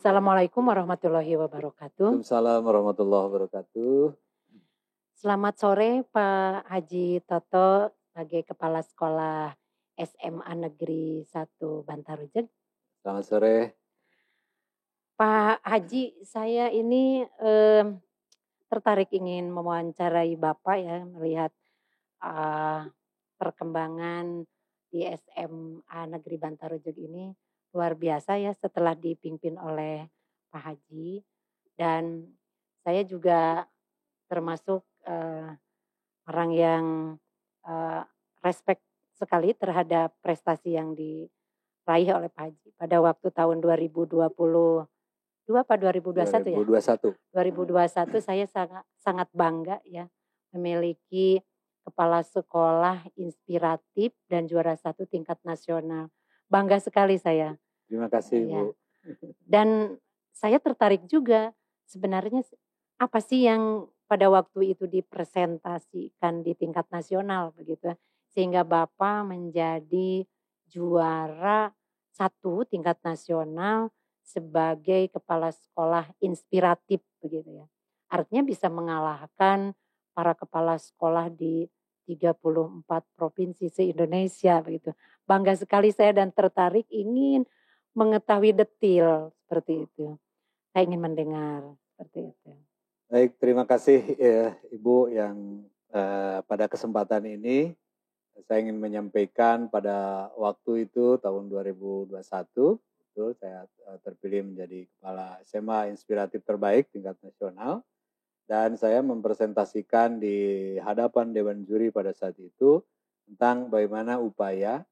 Assalamualaikum warahmatullahi wabarakatuh. Waalaikumsalam warahmatullahi wabarakatuh. Selamat sore Pak Haji Toto sebagai Kepala Sekolah SMA Negeri 1 Bantarujeg. Selamat sore. Pak Haji, saya ini tertarik ingin mewawancarai Bapak ya, melihat perkembangan di SMA Negeri Bantarujeg ini luar biasa ya setelah dipimpin oleh Pak Haji. Dan saya juga termasuk orang yang respect sekali terhadap prestasi yang diraih oleh Pak Haji. Pada waktu tahun 2022 apa 2021 ya? 2021 saya sangat bangga ya memiliki kepala sekolah inspiratif dan juara 1 tingkat nasional. Bangga sekali saya. Terima kasih ya. Bu. Dan saya tertarik juga sebenarnya apa sih yang pada waktu itu dipresentasikan di tingkat nasional begitu sehingga Bapak menjadi juara 1 tingkat nasional sebagai kepala sekolah inspiratif begitu ya. Artinya bisa mengalahkan para kepala sekolah di 34 provinsi se-Indonesia begitu. Bangga sekali saya dan tertarik ingin mengetahui detail seperti itu. Saya ingin mendengar seperti itu. Baik, terima kasih Ibu yang pada kesempatan ini saya ingin menyampaikan pada waktu itu tahun 2021 betul saya terpilih menjadi kepala SMA inspiratif terbaik tingkat nasional dan saya mempresentasikan di hadapan Dewan Juri pada saat itu tentang bagaimana upaya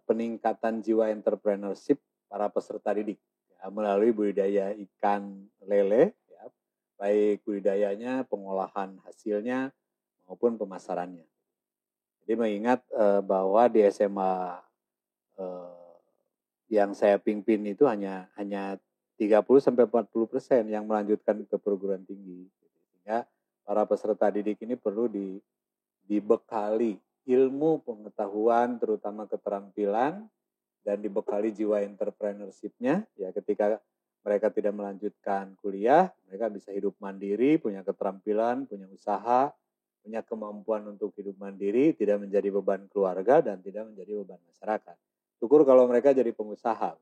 peningkatan jiwa entrepreneurship para peserta didik ya, melalui budidaya ikan lele, ya, baik budidayanya, pengolahan hasilnya maupun pemasarannya. Jadi mengingat bahwa di SMA yang saya pimpin itu hanya 30-40% yang melanjutkan ke perguruan tinggi, sehingga para peserta didik ini perlu dibekali ilmu pengetahuan terutama keterampilan dan dibekali jiwa entrepreneurship-nya ya ketika mereka tidak melanjutkan kuliah mereka bisa hidup mandiri, punya keterampilan, punya usaha, punya kemampuan untuk hidup mandiri, tidak menjadi beban keluarga dan tidak menjadi beban masyarakat. Syukur kalau mereka jadi pengusaha.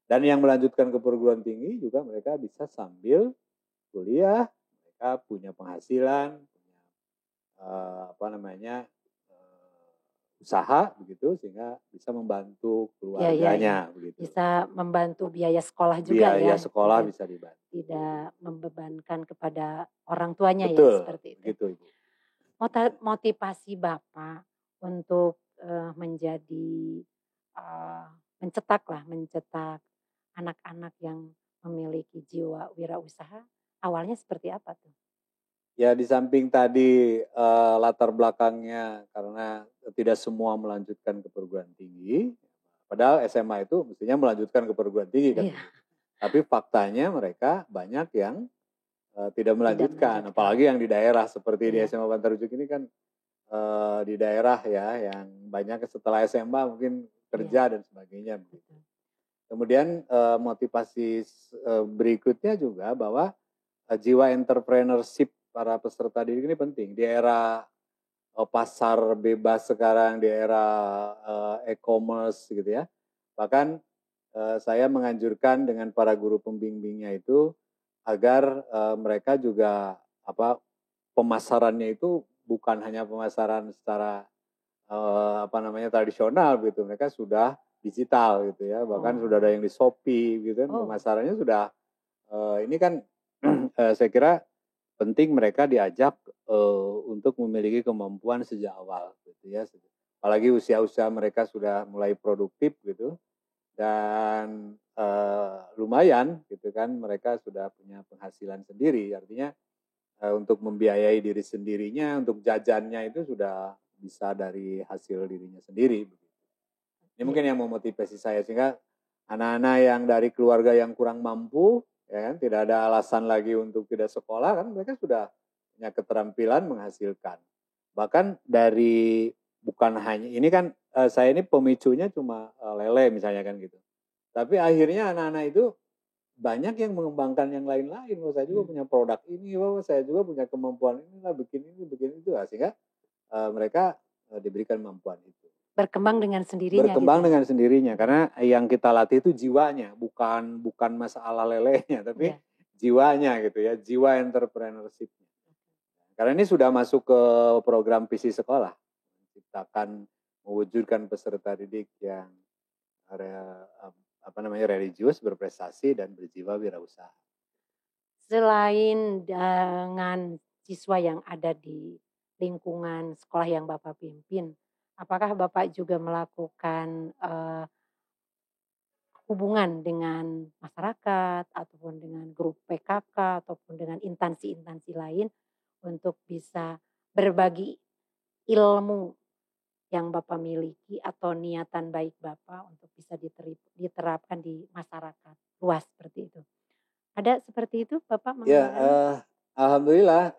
Dan yang melanjutkan ke perguruan tinggi juga mereka bisa sambil kuliah, mereka punya penghasilan, usaha begitu sehingga bisa membantu keluarganya begitu. Bisa membantu biaya sekolah juga biaya sekolah bisa dibantu. Tidak membebankan kepada orang tuanya. Betul, ya seperti itu. Begitu, Ibu. Motivasi Bapak untuk menjadi mencetak anak-anak yang memiliki jiwa wirausaha awalnya seperti apa tuh? Ya di samping tadi latar belakangnya karena tidak semua melanjutkan ke perguruan tinggi, padahal SMA itu mestinya melanjutkan ke perguruan tinggi kan. Tapi faktanya mereka banyak yang tidak melanjutkan, apalagi yang di daerah seperti di SMA Bantarujeg ini kan di daerah ya yang banyak setelah SMA mungkin kerja dan sebagainya. Kemudian motivasi berikutnya juga bahwa jiwa entrepreneurship para peserta didik ini penting. Di era pasar bebas sekarang, di era e-commerce gitu ya. Bahkan saya menganjurkan dengan para guru pembimbingnya itu agar mereka juga pemasarannya itu bukan hanya pemasaran secara tradisional gitu. Mereka sudah digital gitu ya. Bahkan sudah ada yang di Shopee gitu kan. Pemasarannya sudah ini kan saya kira penting mereka diajak untuk memiliki kemampuan sejak awal gitu ya. Apalagi usia-usia mereka sudah mulai produktif gitu. Dan lumayan gitu kan mereka sudah punya penghasilan sendiri. Artinya untuk membiayai diri sendirinya, untuk jajannya itu sudah bisa dari hasil dirinya sendiri. Ini mungkin yang memotivasi saya sehingga anak-anak yang dari keluarga yang kurang mampu ya kan, tidak ada alasan lagi untuk tidak sekolah kan mereka sudah punya keterampilan menghasilkan. Bahkan dari bukan hanya ini kan saya ini pemicunya cuma lele misalnya kan gitu. Tapi akhirnya anak-anak itu banyak yang mengembangkan yang lain-lain. Bahwa saya juga punya produk ini, bahwa saya juga punya kemampuan inilah, bikin ini, bikin itu. Sehingga mereka diberikan kemampuan itu. Berkembang dengan sendirinya. Berkembang gitu. dengan sendirinya, karena yang kita latih itu jiwanya, bukan masalah lelenya, tapi jiwanya gitu ya, jiwa entrepreneurship. Karena ini sudah masuk ke program visi sekolah, menciptakan, mewujudkan peserta didik yang religius, berprestasi, dan berjiwa wirausaha. Selain dengan siswa yang ada di lingkungan sekolah yang Bapak pimpin, apakah Bapak juga melakukan hubungan dengan masyarakat ataupun dengan grup PKK ataupun dengan instansi-instansi lain untuk bisa berbagi ilmu yang Bapak miliki atau niatan baik Bapak untuk bisa diterapkan di masyarakat luas seperti itu? Ada seperti itu Bapak mengalami? Alhamdulillah,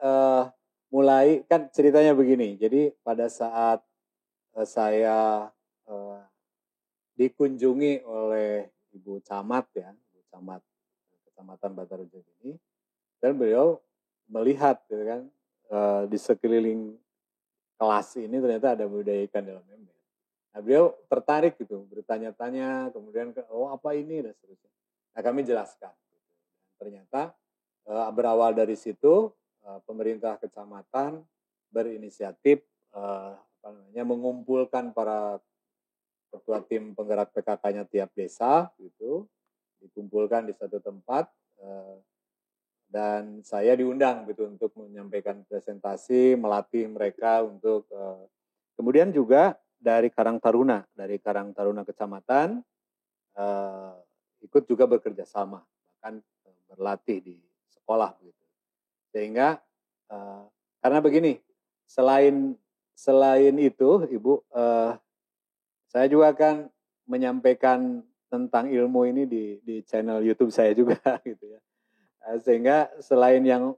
mulai kan ceritanya begini. Jadi pada saat saya dikunjungi oleh Ibu Camat ya, Ibu Camat Kecamatan Bantarujung ini, dan beliau melihat gitu kan, di sekeliling kelas ini ternyata ada budaya ikan dalam ember. Nah, beliau tertarik gitu, bertanya-tanya, kemudian apa ini dan seterusnya. Nah, kami jelaskan. Ternyata berawal dari situ pemerintah kecamatan berinisiatif mengumpulkan para ketua tim penggerak PKK-nya tiap desa gitu, dikumpulkan di satu tempat dan saya diundang gitu untuk menyampaikan presentasi, melatih mereka untuk kemudian juga dari Karang Taruna Kecamatan ikut juga bekerja sama, bahkan berlatih di sekolah gitu. Sehingga karena begini, selain itu Ibu, saya juga akan menyampaikan tentang ilmu ini di channel YouTube saya juga gitu ya. Sehingga selain yang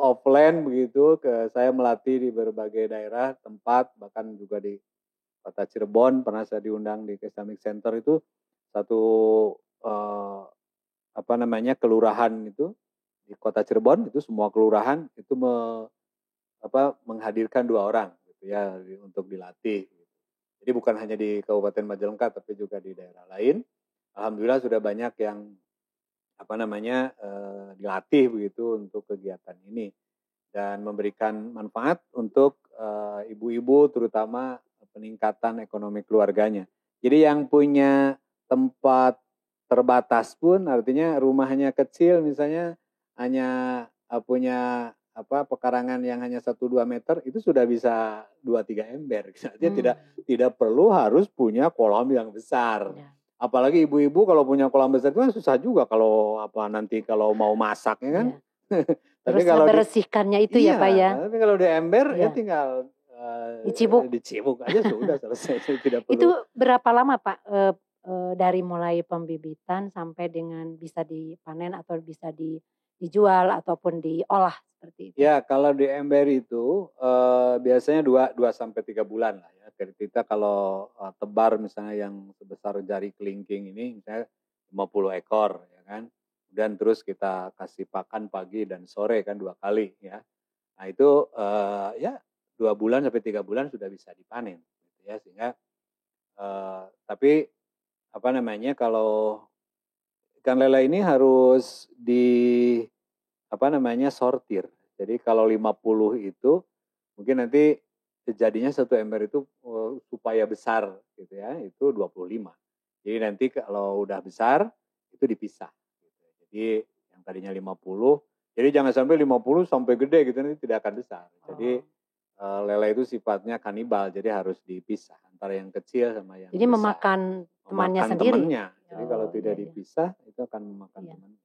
offline begitu, saya melatih di berbagai daerah tempat, bahkan juga di Kota Cirebon pernah saya diundang di Islamic Center itu satu kelurahan itu di Kota Cirebon itu semua kelurahan itu menghadirkan 2 orang gitu ya untuk dilatih. Jadi bukan hanya di Kabupaten Majalengka tapi juga di daerah lain. Alhamdulillah sudah banyak yang dilatih begitu untuk kegiatan ini dan memberikan manfaat untuk ibu-ibu terutama peningkatan ekonomi keluarganya. Jadi yang punya tempat terbatas pun artinya rumahnya kecil misalnya hanya punya pekarangan yang hanya 1-2 meter itu sudah bisa 2-3 ember. Artinya tidak perlu harus punya kolam yang besar. Ya. Apalagi ibu-ibu kalau punya kolam besar itu kan susah juga kalau nanti kalau mau masak ya kan. Ya. Tapi kalau bersihkannya itu ya Pak ya. Tapi kalau di ember ya tinggal dicibuk aja sudah selesai. Tidak perlu. Itu berapa lama Pak dari mulai pembibitan sampai dengan bisa dipanen atau bisa dijual ataupun diolah seperti itu? Ya, kalau di ember itu biasanya 2-3 bulan lah ya. Kita kalau tebar misalnya yang sebesar jari kelingking ini misalnya 50 ekor ya kan. Dan terus kita kasih pakan pagi dan sore kan 2 kali ya. Nah itu 2 bulan sampai 3 bulan sudah bisa dipanen gitu ya. Sehingga tapi kalau ikan lele ini harus sortir. Jadi kalau 50 itu mungkin nanti jadinya satu ember itu supaya besar gitu ya, itu 25. Jadi nanti kalau udah besar itu dipisah. Gitu. Jadi yang tadinya 50, jadi jangan sampai 50 sampai gede gitu nanti tidak akan besar. Jadi lele itu sifatnya kanibal, jadi harus dipisah antara yang kecil sama yang jadi besar. Memakan temannya sendiri. Temannya. Jadi kalau tidak dipisah itu akan memakan temannya.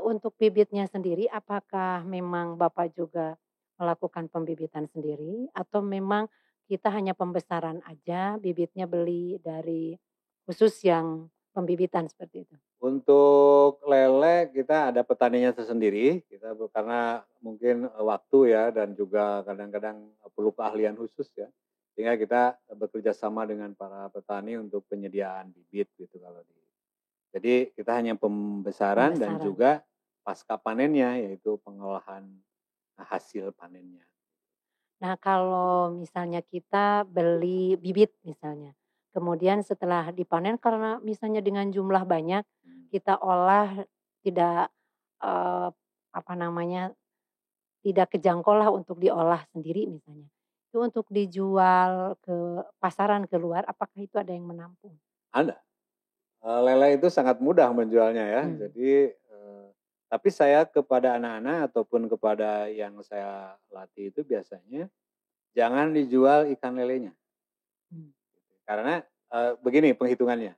Untuk bibitnya sendiri apakah memang Bapak juga melakukan pembibitan sendiri atau memang kita hanya pembesaran aja, bibitnya beli dari khusus yang pembibitan seperti itu? Untuk lele kita ada petaninya tersendiri, karena mungkin waktu ya dan juga kadang-kadang perlu keahlian khusus ya. Sehingga kita bekerja sama dengan para petani untuk penyediaan bibit gitu kalau di. Jadi kita hanya pembesaran dan Pembesaran. juga pasca panennya, yaitu pengolahan hasil panennya. Nah, kalau misalnya kita beli bibit misalnya, kemudian setelah dipanen karena misalnya dengan jumlah banyak, Hmm. kita olah tidak, eee, apa namanya, tidak kejangkaulah untuk diolah sendiri misalnya. Itu untuk dijual ke pasaran keluar, apakah itu ada yang menampung? Ada. Lele itu sangat mudah menjualnya ya. Mmm. Jadi, tapi saya kepada anak-anak ataupun kepada yang saya latih itu biasanya jangan dijual ikan lelenya. Mmm. Karena, begini penghitungannya,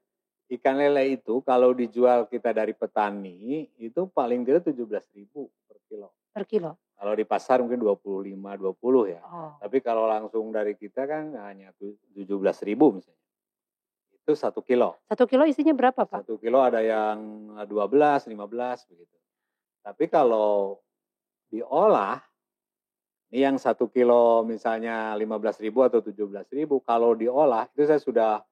ikan lele itu kalau dijual kita dari petani, itu paling tidak 17.000 per kilo. Per kilo? Kalau di pasar mungkin 25, 20 ya. Oh. Tapi kalau langsung dari kita kan hanya 17.000 misalnya. Itu 1 kilo. 1 kilo isinya berapa, Pak? 1 kilo ada yang 12, 15 begitu. Tapi kalau diolah, ini yang 1 kilo misalnya 15.000 atau 17.000, kalau diolah itu saya sudah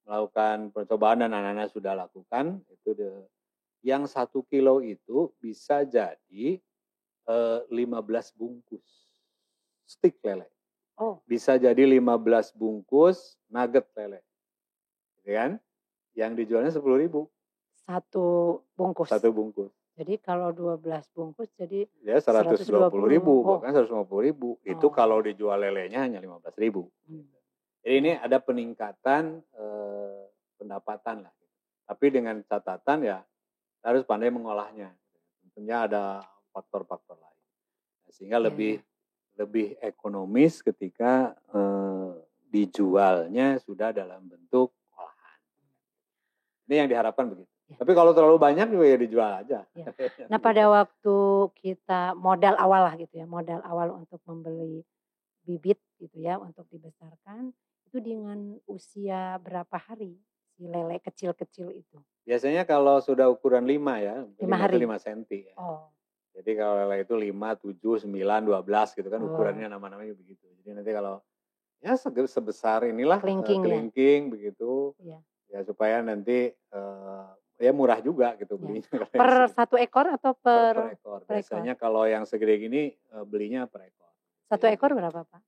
melakukan percobaan dan anak-anak sudah lakukan, itu yang 1 kilo itu bisa jadi 15 bungkus stik lele. Oh. Bisa jadi 15 bungkus nugget lele. Gitu kan? Yang dijualnya 10.000. 1 bungkus? 1 bungkus. Jadi kalau 12 bungkus jadi Ya 120. 120.000, Oh. bahkan 150.000. Itu kalau dijual lelenya hanya 15.000. Jadi ini ada peningkatan pendapatan lah. Tapi dengan catatan ya harus pandai mengolahnya. Tentunya ada faktor-faktor lain. Sehingga lebih ekonomis ketika dijualnya sudah dalam bentuk olahan. Ini yang diharapkan begitu. Tapi kalau terlalu banyak juga ya dijual aja. Ya. Nah, pada waktu kita modal awal lah gitu ya, modal awal untuk membeli bibit gitu ya untuk dibesarkan, itu dengan usia berapa hari si lele kecil-kecil itu? Biasanya kalau sudah ukuran 5 ya, 5 5 itu hari? 5 senti ya. Oh. Jadi kalau lele itu 5, 7, 9, 12 gitu kan ukurannya Oh. nama-namanya begitu. Jadi nanti kalau ya sebesar inilah Kelingking ya? kelingking begitu. Iya. Ya supaya nanti ya murah juga gitu Ya. belinya. Per 1 ekor atau Per ekor. per ekor? Biasanya kalau yang segede gini belinya per ekor. 1 ekor berapa, Pak?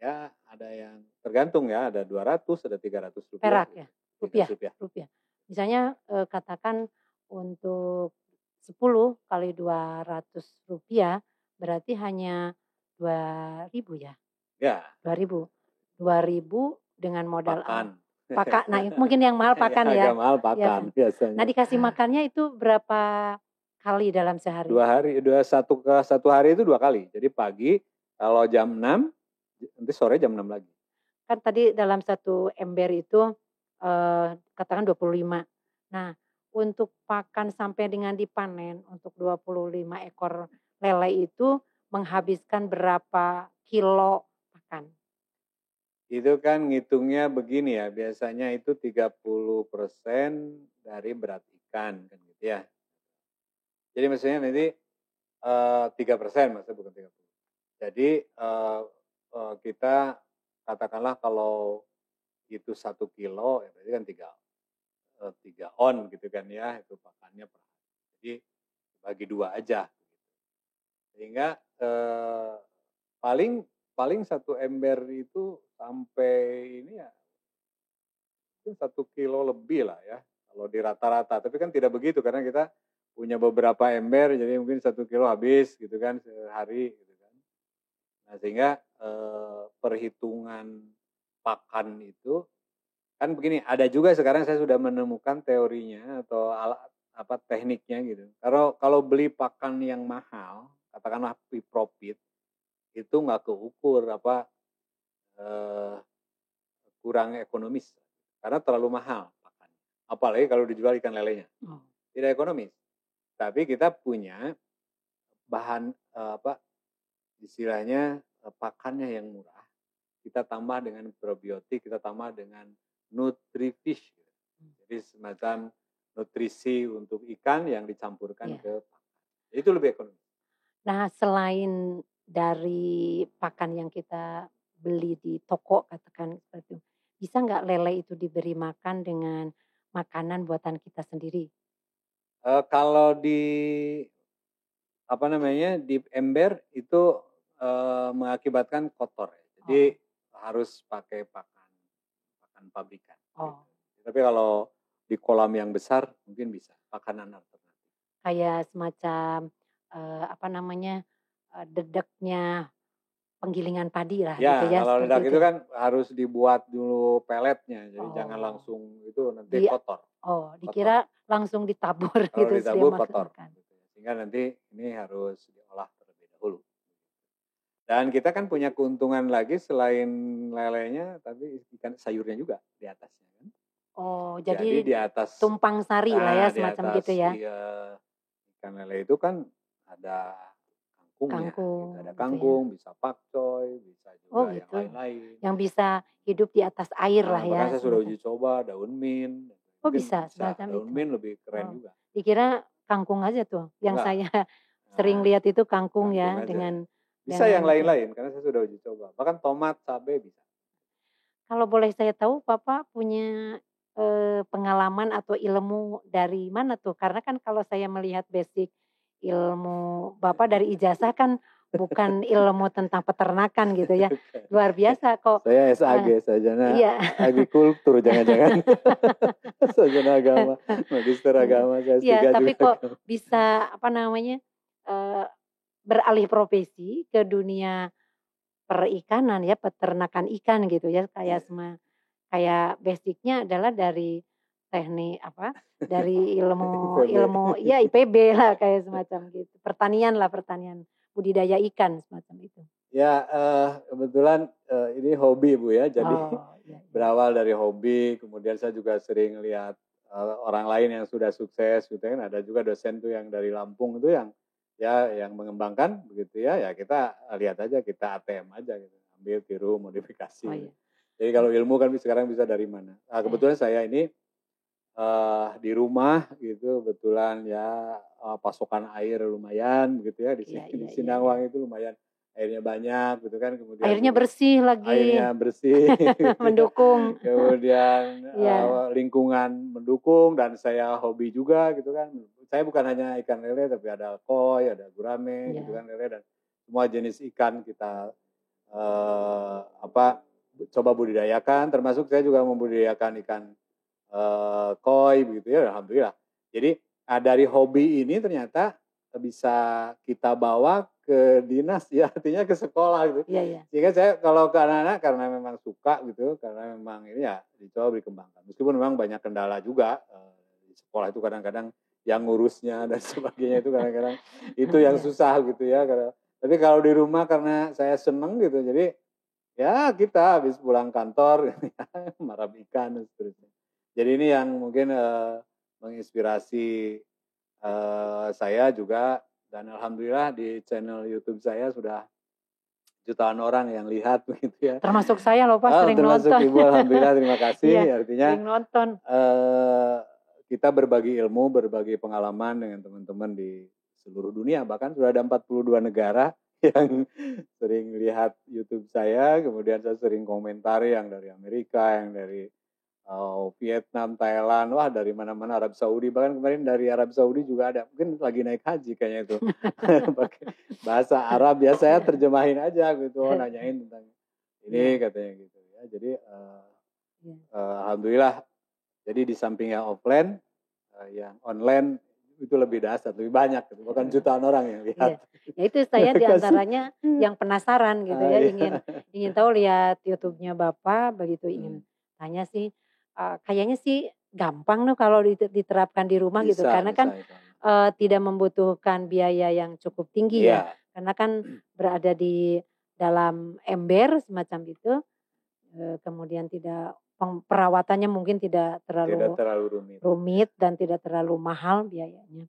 Ya ada yang tergantung ya, ada 200, ada 300 rupiah. Perak ya? Rupiah. Rupiah. Misalnya katakan untuk 10 kali 200 rupiah berarti hanya 2.000 ya? Ya. 2.000. 2.000 dengan modal Pakan. pakan. Nah, mungkin yang mahal pakan ya. Agak mahal Iya pakan kan? biasanya. Nah, dikasih makannya itu berapa kali dalam sehari? 2 hari, 1 hari itu 2 kali. Jadi pagi kalau jam 6, nanti sore jam 6 lagi. Kan tadi dalam 1 ember itu katakan 25. Nah, untuk pakan sampai dengan dipanen untuk 25 ekor lele itu menghabiskan berapa kilo pakan? Itu kan ngitungnya begini ya, biasanya itu 30% dari berat ikan kan gitu ya. Jadi maksudnya nanti 3%, maksudnya bukan 30. Jadi kita katakanlah kalau itu 1 kilo, ya berarti kan 3 on gitu kan ya, itu pakannya per hari. Jadi bagi 2 aja. Sehingga paling 1 ember itu sampai ini ya, mungkin 1 kilo lebih lah ya, kalau di rata-rata. Tapi kan tidak begitu karena kita punya beberapa ember, jadi mungkin 1 kilo habis gitu kan sehari gitu kan. Nah sehingga perhitungan pakan itu kan begini, ada juga sekarang saya sudah menemukan teorinya atau tekniknya gitu. Kalau beli pakan yang mahal, katakanlah profit, itu nggak keukur kurang ekonomis karena terlalu mahal pakannya. Apalagi kalau dijual ikan lelenya, tidak ekonomis. Tapi kita punya bahan istilahnya pakannya yang murah. Kita tambah dengan probiotik, kita tambah dengan nutrifish. Jadi semacam nutrisi untuk ikan yang dicampurkan ke pakan. Itu lebih ekonomis. Nah, selain dari pakan yang kita beli di toko katakan seperti itu, bisa nggak lele itu diberi makan dengan makanan buatan kita sendiri? Kalau di di ember itu mengakibatkan kotor ya. Jadi harus pakai pakan pabrikan. Oh. Gitu. Tapi kalau di kolam yang besar mungkin bisa pakanan alternatif. Kayak semacam, dedeknya penggilingan padi lah gitu Ya, ya, kalau seperti ledak itu itu ya? kan harus dibuat dulu peletnya, jadi jangan Oh, langsung itu nanti di kotor. Kotor. dikira langsung ditabur Kalau gitu terus dia ditabur kotor. makan. Gitu. Sehingga nanti ini harus diolah terlebih dahulu. Dan kita kan punya keuntungan lagi selain lelenya, tapi ikan sayurnya juga di atasnya kan. Oh, Jadi jadi di atas, tumpang sari lah ya di semacam gitu atas ya? iya, ikan lele itu kan ada kangkungnya, gitu. Ada Kangkung gitu ya? kangkung, bisa pakcoy, bisa Oh juga yang gitu, lain-lain. yang bisa hidup di atas air lah ya Bahkan saya sudah semacam. uji coba daun mint, Oh mungkin bisa bisa semacam daun itu? mint lebih keren Oh, juga. dikira kangkung aja tuh yang Enggak, saya sering nah, lihat itu kangkung kangkung ya aja. Bisa dengan yang itu. lain-lain karena saya sudah uji coba. Bahkan tomat, cabai bisa. Kalau boleh saya tahu Bapak punya, pengalaman atau ilmu dari mana tuh? Karena kan kalau saya melihat basic ilmu Bapak dari ijazah kan bukan ilmu tentang peternakan gitu ya, luar biasa kok, Saya SAG, sarjana iya. agrikultur jangan-jangan. Sarjana agama, magister agama, saya Iya, S3 tapi juga kok agama. bisa eee, beralih profesi ke dunia perikanan ya, peternakan ikan gitu ya, Iya. kayak basic-nya adalah dari teknik dari ilmu IPB. ilmu ya IPB lah kayak semacam gitu, pertanian lah, pertanian budidaya ikan semacam itu. Ya, kebetulan, ini hobi Bu ya, jadi Oh, iya iya. berawal dari hobi, kemudian saya juga sering lihat, orang lain yang sudah sukses gitu kan, ada juga dosen tuh yang dari Lampung itu yang yang mengembangkan begitu ya, ya kita lihat aja, kita ATM aja gitu, ambil, tiru, modifikasi Oh gitu. iya. Jadi kalau ilmu kan sekarang bisa dari mana. Nah Eh, kebetulan saya ini, di rumah gitu kebetulan ya, pasokan air lumayan begitu ya, iya di iya iya iya. Sinawang itu lumayan airnya banyak gitu kan, kemudian Airnya juga bersih lagi, airnya bersih gitu ya. mendukung. Kemudian, Iya lingkungan mendukung dan saya hobi juga gitu kan. Saya bukan hanya ikan lele tapi ada koi, ada gurame gitu iya. kan, lele dan semua jenis ikan kita, eee, apa, coba budidayakan, termasuk saya juga membudidayakan ikan, koi begitu ya, alhamdulillah. Jadi, dari hobi ini ternyata bisa kita bawa ke dinas ya, artinya ke sekolah gitu. Iya iya. Sehingga saya kalau ke anak-anak karena memang suka gitu, karena memang ini ya dicoba dikembangkan. Meskipun memang banyak kendala juga, di sekolah itu kadang-kadang yang ngurusnya dan sebagainya itu kadang-kadang itu yang Iya. susah gitu ya, tapi kalau di rumah karena saya seneng gitu, jadi ya kita habis pulang kantor marab ikan dan seterusnya. Jadi ini yang mungkin, menginspirasi, saya juga dan alhamdulillah di channel YouTube saya sudah jutaan orang yang lihat begitu ya. Termasuk saya loh Pak, sering Termasuk nonton. Ibu alhamdulillah terima kasih, Iya, artinya, sering nonton. kita berbagi ilmu, berbagi pengalaman dengan teman-teman di seluruh dunia, bahkan sudah ada 42 negara yang sering lihat YouTube saya, kemudian saya sering komentari yang dari Amerika, yang dari, Vietnam, Thailand, wah dari mana-mana, Arab Saudi, bahkan kemarin dari Arab Saudi juga ada, mungkin lagi naik haji kayaknya itu, pakai bahasa Arab, ya saya terjemahin aja gitu, nanyain tentang ini Iya katanya gitu ya. Jadi, iya alhamdulillah, jadi di samping yang offline, yang online itu lebih dahsyat, lebih banyak gitu, bahkan iya. jutaan orang yang Iya. lihat. Ya itu saya Terima di kasih. antaranya yang penasaran gitu ya, ingin Iya. ingin tahu lihat YouTube-nya Bapak, begitu ingin Mhm. tanya sih, kayaknya sih gampang loh kalau diterapkan di rumah gitu, Bisa karena kan, bisa insyaallah. tidak membutuhkan biaya yang cukup tinggi ya, Iya, karena kan berada di dalam ember semacam itu, kemudian tidak perawatannya mungkin tidak tidak terlalu terlalu rumit. rumit dan tidak terlalu mahal biayanya.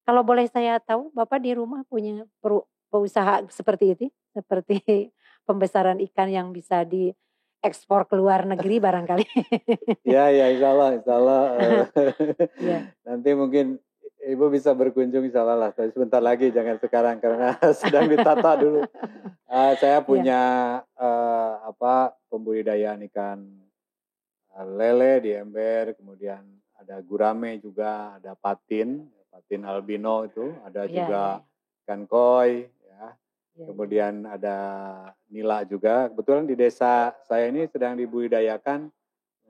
Kalau boleh saya tahu, Bapak di rumah punya usaha seperti itu? Seperti pembesaran ikan yang bisa diekspor ke luar negeri barangkali? Iya iya, insyaallah, Iya nanti mungkin Ibu bisa berkunjung insyaallah lah, tapi sebentar lagi jangan sekarang karena sedang ditata dulu. Saya iya punya, pembudidayaan ikan, lele di ember, kemudian ada gurame juga, ada patin. Patin albino itu, ada Iya, iya, juga ikan koi, ya. iya. Kemudian ada nila juga. Kebetulan di desa saya ini sedang dibudidayakan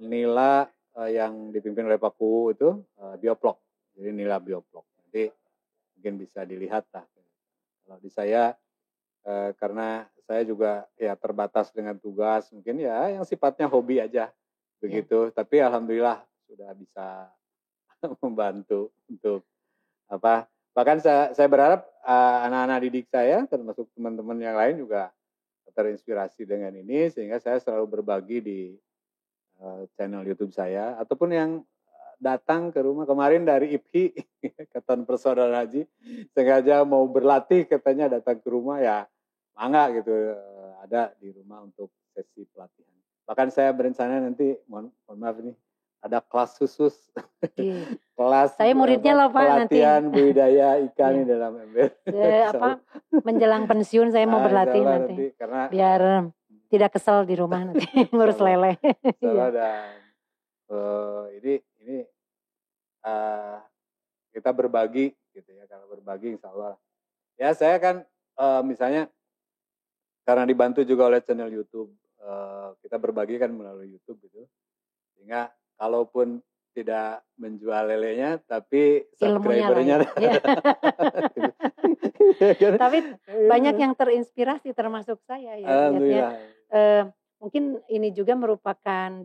nila yang dipimpin oleh Pak Kuwu itu bioplok. Jadi nila bioplok. Nanti mungkin bisa dilihat lah. Kalau di saya karena saya juga ya terbatas dengan tugas, mungkin ya yang sifatnya hobi aja begitu. Tapi alhamdulillah sudah bisa membantu untuk apa. Bahkan saya berharap anak-anak didik saya termasuk teman-teman yang lain juga terinspirasi dengan ini sehingga saya selalu berbagi di channel YouTube saya ataupun yang datang ke rumah kemarin dari IPHI Ikatan Persaudaraan Haji sengaja mau berlatih katanya datang ke rumah ya mangga gitu ada di rumah untuk sesi pelatihan. Bahkan saya berencana nanti mohon maaf ini ada kelas khusus kelas saya muridnya loh Pak nanti pelatihan budidaya ikan di dalam ember. Menjelang pensiun saya mau berlatih nanti karena biar tidak kesel di rumah nanti ngurus lele. Dan ini kita berbagi gitu ya, kalau berbagi insya Allah. Ya saya kan misalnya karena dibantu juga oleh channel YouTube, kita berbagi kan melalui YouTube gitu, sehingga kalaupun tidak menjual lelenya, tapi subscribernya. Tapi banyak yang terinspirasi termasuk saya ya. Alhamdulillah. Mungkin ini juga merupakan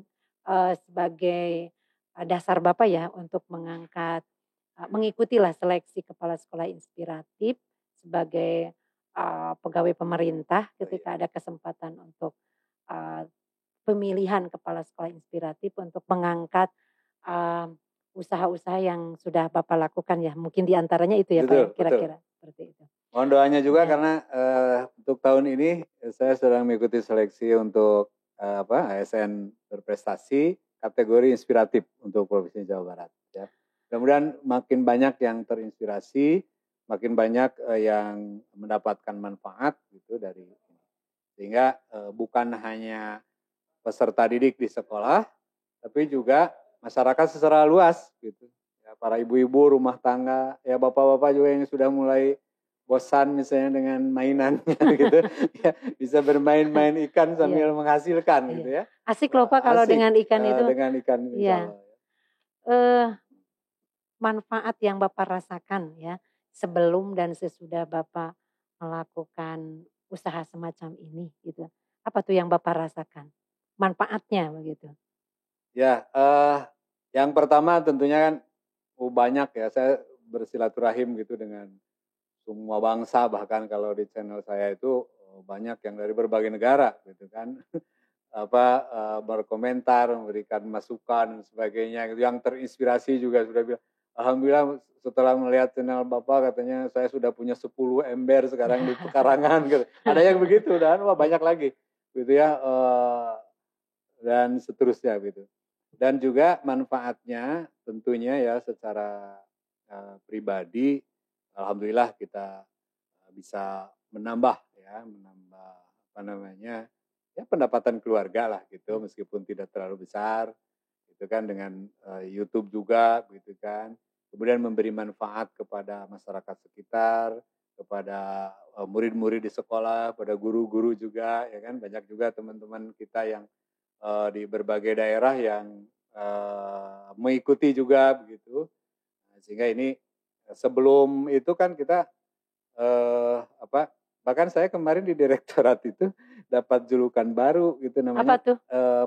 sebagai dasar Bapak ya untuk mengangkat, mengikutilah seleksi kepala sekolah inspiratif sebagai pegawai pemerintah ketika ada kesempatan untuk pemilihan kepala sekolah inspiratif untuk mengangkat usaha-usaha yang sudah Bapak lakukan ya. Mungkin diantaranya itu ya Pak kira-kira seperti itu. Mohon doanya juga karena untuk tahun ini saya sedang mengikuti seleksi untuk ASN berprestasi kategori inspiratif untuk Provinsi Jawa Barat. Ya. Mudah-mudahan makin banyak yang terinspirasi, makin banyak yang mendapatkan manfaat gitu dari ini. Sehingga bukan hanya peserta didik di sekolah, tapi juga masyarakat secara luas gitu. Ya, para ibu-ibu rumah tangga, ya bapak-bapak juga yang sudah mulai bosan misalnya dengan mainannya gitu, ya, bisa bermain-main ikan sambil menghasilkan gitu ya. Asik loh Pak kalau dengan ikan itu. Dengan ikan ya. Manfaat yang Bapak rasakan ya sebelum dan sesudah Bapak melakukan usaha semacam ini gitu. Apa tuh yang Bapak rasakan? Manfaatnya begitu. Ya, yang pertama tentunya kan banyak ya, saya bersilaturahim gitu dengan semua bangsa, bahkan kalau di channel saya itu banyak yang dari berbagai negara gitu kan. Berkomentar, memberikan masukan dan sebagainya gitu. Yang terinspirasi juga sudah bilang, alhamdulillah setelah melihat channel Bapak katanya saya sudah punya 10 ember sekarang di pekarangan gitu. Ada yang begitu dan banyak lagi gitu ya, dan seterusnya gitu. Dan juga manfaatnya tentunya ya secara pribadi, alhamdulillah kita bisa menambah ya pendapatan keluarga lah gitu, meskipun tidak terlalu besar gitu kan, dengan YouTube juga gitu kan. Kemudian memberi manfaat kepada masyarakat sekitar, kepada murid-murid di sekolah, pada guru-guru juga ya kan, banyak juga teman-teman kita yang di berbagai daerah yang mengikuti juga begitu. Sehingga ini sebelum itu kan kita bahkan saya kemarin di direktorat itu dapat julukan baru gitu namanya. Apa tuh?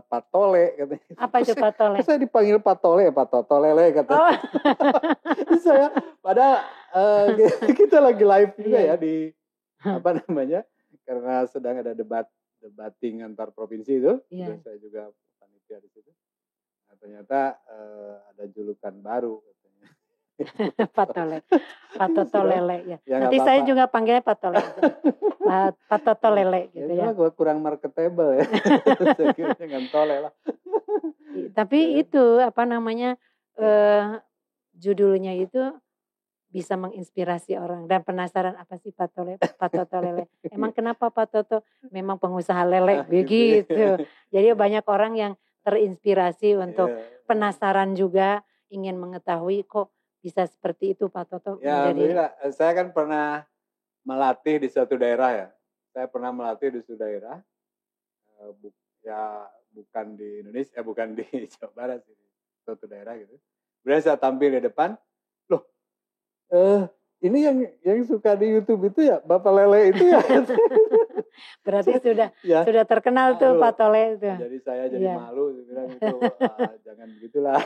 Patole katanya. Apa itu Patole? Saya dipanggil Patole, Pak Totolele katanya. Saya padahal kita lagi live juga ya di karena sedang ada debating antar provinsi itu. Dan saya juga panitia di situ. Nah, ternyata ada julukan baru katanya. Patole, Patotolele ya. Nanti saya juga panggilnya Patole, Patotolele gitu ya. Gue kurang marketable ya, saya kira dengan tole lah. Tapi itu judulnya itu bisa menginspirasi orang dan penasaran apa sih Patotolele. Emang kenapa Pak Toto? Memang pengusaha lele begitu. Jadi banyak orang yang terinspirasi untuk penasaran juga ingin mengetahui kok bisa seperti itu Pak Toto? Ya, alhamdulillah. Saya kan pernah melatih di suatu daerah ya. Saya pernah melatih di suatu daerah. Ya bukan di Indonesia, bukan di Jawa Barat sih, suatu daerah gitu. Kemudian saya tampil di depan, loh, ini yang suka di YouTube itu ya, Bapak Lele itu ya. Berarti sudah terkenal tuh Pak Tole itu. Jadi saya jadi malu, saya bilang itu jangan begitulah.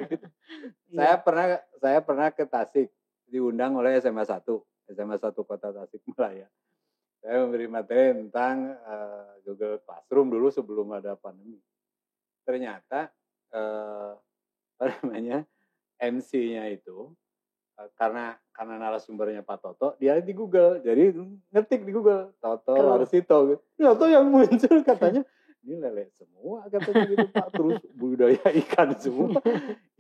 Gitu. Saya pernah ke Tasik, diundang oleh SMA 1 Kota Tasikmalaya. Saya memberi materi tentang Google Classroom dulu sebelum ada pandemi. Ternyata MC-nya itu karena narasumbernya Pak Toto, dia di Google, jadi ngetik di Google Toto Larsito gitu. Toto yang muncul katanya ini lele semua katanya gitu Pak, terus budidaya ikan semua.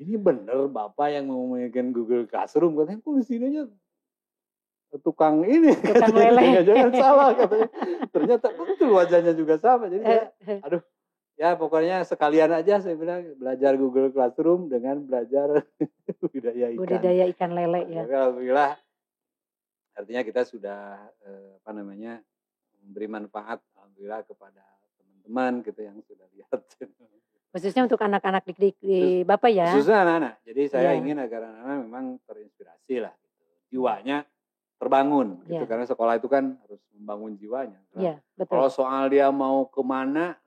Ini bener Bapak yang mau memainkan Google Classroom katanya, kok di sininya tukang lele, jangan salah katanya. Ternyata betul wajahnya juga sama. Jadi saya, ya pokoknya sekalian aja saya bilang belajar Google Classroom dengan belajar budidaya ikan lele ya. Alhamdulillah, artinya kita sudah memberi manfaat alhamdulillah kepada teman-teman gitu yang sudah lihat. Khususnya untuk anak-anak di Bapak ya. Khususnya anak-anak. Jadi saya ingin agar anak-anak memang terinspirasi lah gitu. Jiwanya terbangun gitu, karena sekolah itu kan harus membangun jiwanya. Betul. Kalau soal dia mau kemana,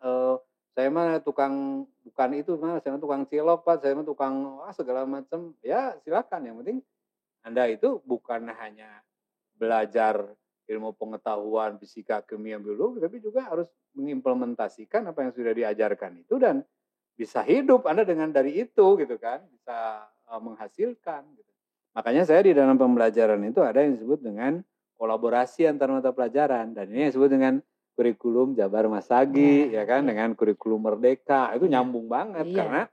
saya mah tukang bukan itu mah, saya mah tukang cilok Pak, saya mah tukang segala macam, ya silakan. Yang penting Anda itu bukan hanya belajar ilmu pengetahuan fisika, kimia, biologi, tapi juga harus mengimplementasikan apa yang sudah diajarkan itu dan bisa hidup Anda dengan dari itu gitu kan, bisa menghasilkan gitu. Makanya saya di dalam pembelajaran itu ada yang disebut dengan kolaborasi antar mata pelajaran, dan ini yang disebut dengan kurikulum Jabar Masagi ya kan, dengan kurikulum Merdeka. Itu nyambung banget karena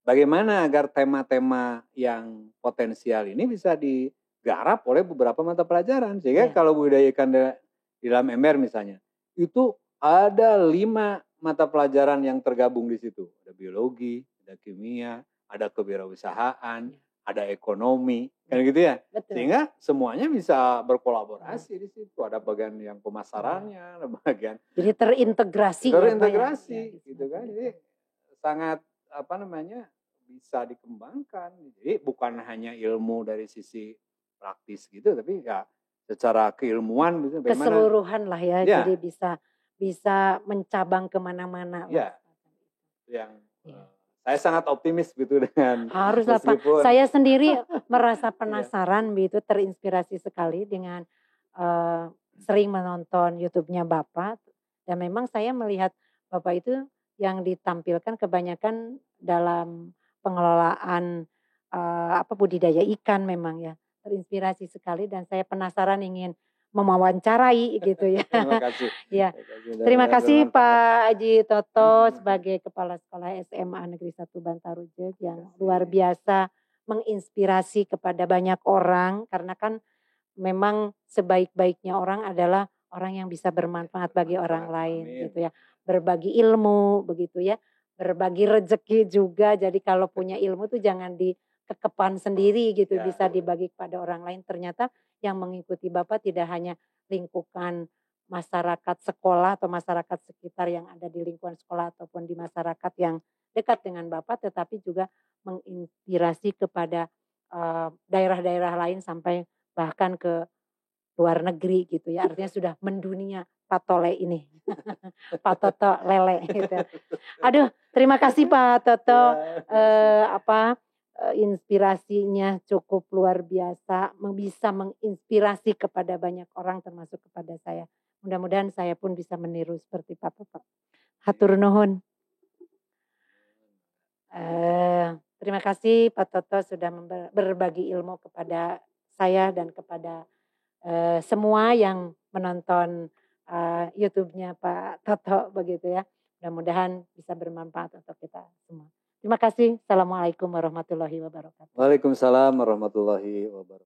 bagaimana agar tema-tema yang potensial ini bisa digarap oleh beberapa mata pelajaran, sehingga kalau budidaya ikan di dalam ember misalnya, itu ada 5 mata pelajaran yang tergabung di situ. Ada biologi, ada kimia, ada kewirausahaan, ada ekonomi, kan gitu ya. Betul. Sehingga semuanya bisa berkolaborasi di situ. Ada bagian yang pemasarannya, ada bagian jadi terintegrasi gitu kan. Jadi sangat bisa dikembangkan. Jadi bukan hanya ilmu dari sisi praktis gitu, tapi ya secara keilmuan gitu, keseluruhan lah ya. Jadi bisa mencabang kemana-mana. Ya. Yang saya sangat optimis gitu dengan harus apa. Saya sendiri merasa penasaran begitu, terinspirasi sekali dengan sering menonton YouTube-nya Bapak, dan memang saya melihat Bapak itu yang ditampilkan kebanyakan dalam pengelolaan budidaya ikan memang ya. Terinspirasi sekali dan saya penasaran ingin mewawancarai gitu ya. Terima kasih. Ya. Terima kasih Pak Haji Toto sebagai Kepala Sekolah SMA Negeri 1 Bantarujeg yang luar biasa menginspirasi kepada banyak orang, karena kan memang sebaik-baiknya orang adalah orang yang bisa bermanfaat bagi orang lain gitu ya. Berbagi ilmu begitu ya. Berbagi rezeki juga. Jadi kalau punya ilmu tuh jangan dikekepan sendiri gitu, bisa dibagi kepada orang lain. Ternyata yang mengikuti Bapak tidak hanya lingkungan masyarakat sekolah atau masyarakat sekitar yang ada di lingkungan sekolah ataupun di masyarakat yang dekat dengan Bapak, tetapi juga menginspirasi kepada daerah-daerah lain sampai bahkan ke luar negeri gitu ya. Artinya sudah mendunia Pak Tole ini. Pak Toto Lele gitu. Aduh, terima kasih Pak Toto. Inspirasinya cukup luar biasa, bisa menginspirasi kepada banyak orang termasuk kepada saya. Mudah-mudahan saya pun bisa meniru seperti Pak Toto. Hatur nuhun. Terima kasih Pak Toto sudah berbagi ilmu kepada saya dan kepada semua yang menonton YouTube-nya Pak Toto begitu ya. Mudah-mudahan bisa bermanfaat untuk kita semua. Terima kasih. Assalamualaikum warahmatullahi wabarakatuh. Waalaikumsalam warahmatullahi wabarakatuh.